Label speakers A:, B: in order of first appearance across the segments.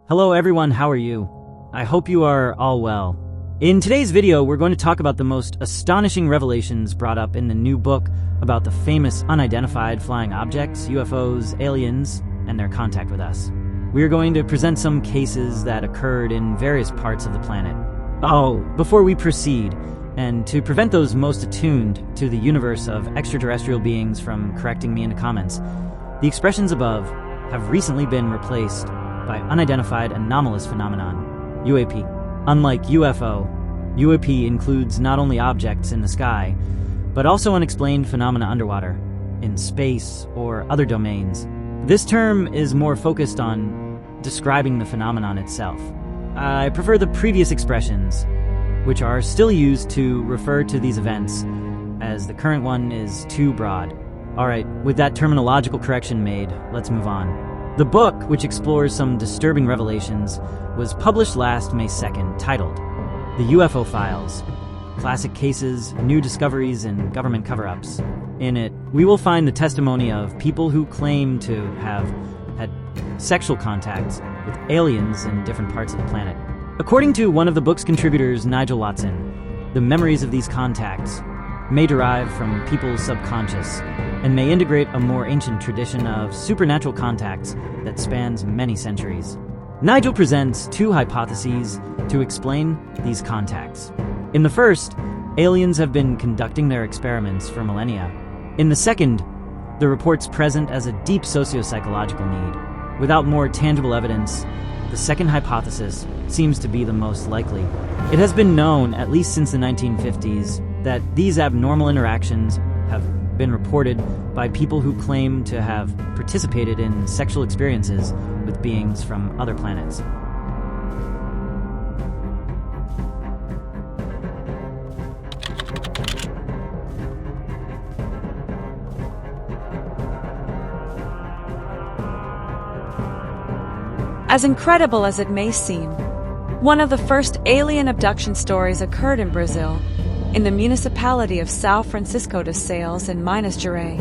A: Hello everyone, how are you? I hope you are all well. In today's video, we're going to talk about the most astonishing revelations brought up in the new book about the famous unidentified flying objects, UFOs, aliens, and their contact with us. We are going to present some cases that occurred in various parts of the planet. Oh, before we proceed, and to prevent those most attuned to the universe of extraterrestrial beings from correcting me in the comments, the expressions above have recently been replaced by unidentified anomalous phenomenon, UAP. Unlike UFO, UAP includes not only objects in the sky, but also unexplained phenomena underwater, in space, or other domains. This term is more focused on describing the phenomenon itself. I prefer the previous expressions, which are still used to refer to these events, as the current one is too broad. Alright, with that terminological correction made, let's move on. The book, which explores some disturbing revelations, was published last May 2nd, titled The UFO Files: Classic Cases, New Discoveries, and Government Cover-Ups. In it, we will find the testimony of people who claim to have had sexual contacts with aliens in different parts of the planet. According to one of the book's contributors, Nigel Watson, the memories of these contacts may derive from people's subconscious and may integrate a more ancient tradition of supernatural contacts that spans many centuries. Nigel presents two hypotheses to explain these contacts. In the first, aliens have been conducting their experiments for millennia. In the second, the reports present as a deep socio-psychological need. Without more tangible evidence, the second hypothesis seems to be the most likely. It has been known, at least since the 1950s, that these abnormal interactions have been reported by people who claim to have participated in sexual experiences with beings from other planets.
B: As incredible as it may seem, one of the first alien abduction stories occurred in Brazil, in the municipality of São Francisco de Sales in Minas Gerais.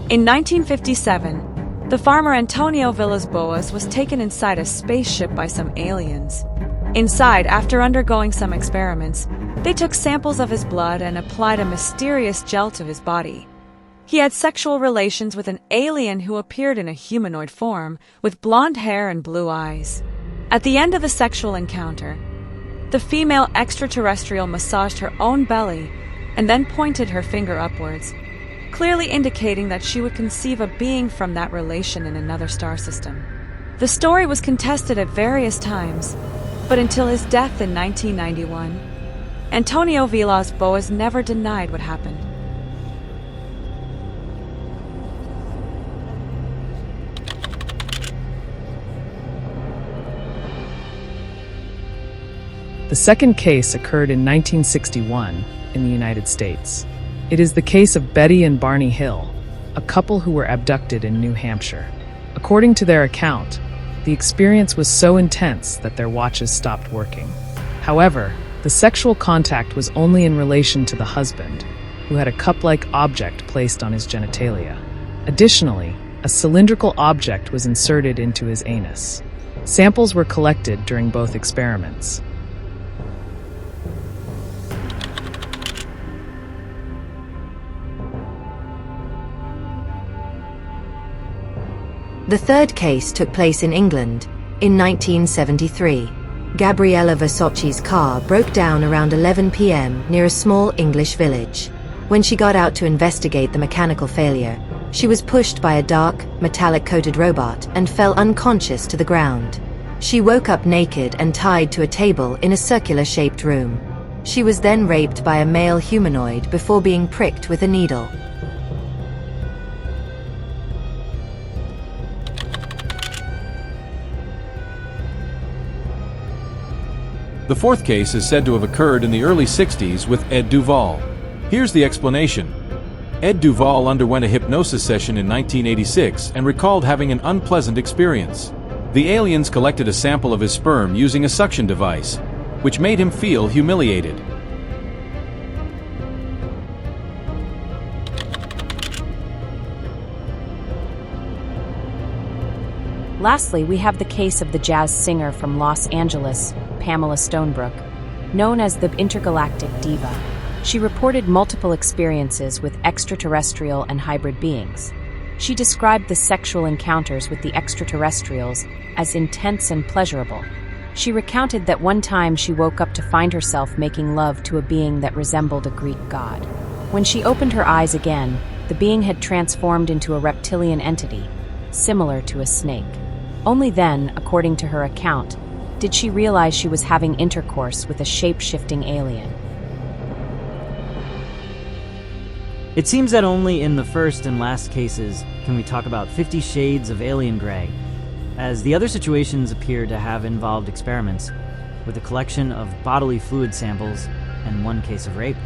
B: In 1957, the farmer Antonio Villas Boas was taken inside a spaceship by some aliens. Inside, after undergoing some experiments, they took samples of his blood and applied a mysterious gel to his body. He had sexual relations with an alien who appeared in a humanoid form, with blonde hair and blue eyes. At the end of the sexual encounter, the female extraterrestrial massaged her own belly and then pointed her finger upwards, clearly indicating that she would conceive a being from that relation in another star system. The story was contested at various times, but until his death in 1991, Antonio Villas Boas never denied what happened.
C: The second case occurred in 1961 in the United States. It is the case of Betty and Barney Hill, a couple who were abducted in New Hampshire. According to their account, the experience was so intense that their watches stopped working. However, the sexual contact was only in relation to the husband, who had a cup-like object placed on his genitalia. Additionally, a cylindrical object was inserted into his anus. Samples were collected during both experiments.
D: The third case took place in England in 1973. Gabriella Versace's car broke down around 11 p.m. near a small English village. When she got out to investigate the mechanical failure, she was pushed by a dark, metallic-coated robot and fell unconscious to the ground. She woke up naked and tied to a table in a circular-shaped room. She was then raped by a male humanoid before being pricked with a needle.
E: The fourth case is said to have occurred in the early 60s with Ed Duvall. Here's the explanation. Ed Duvall underwent a hypnosis session in 1986 and recalled having an unpleasant experience. The aliens collected a sample of his sperm using a suction device, which made him feel humiliated.
F: Lastly, we have the case of the jazz singer from Los Angeles, Pamela Stonebrook, known as the intergalactic diva. She reported multiple experiences with extraterrestrial and hybrid beings. She described the sexual encounters with the extraterrestrials as intense and pleasurable. She recounted that one time she woke up to find herself making love to a being that resembled a Greek god. When she opened her eyes again, the being had transformed into a reptilian entity, similar to a snake. Only then, according to her account, did she realize she was having intercourse with a shape-shifting alien.
A: It seems that only in the first and last cases can we talk about 50 shades of alien gray, as the other situations appear to have involved experiments with a collection of bodily fluid samples and one case of rape.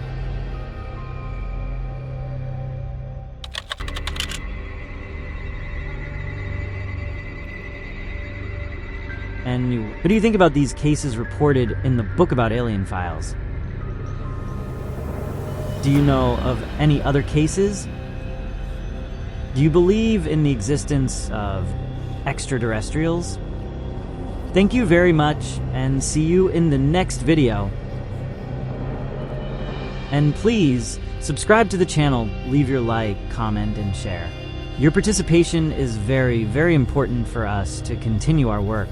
A: And what do you think about these cases reported in the book about alien files? Do you know of any other cases? Do you believe in the existence of extraterrestrials? Thank you very much, and see you in the next video. And please, subscribe to the channel, leave your like, comment, and share. Your participation is very, very important for us to continue our work.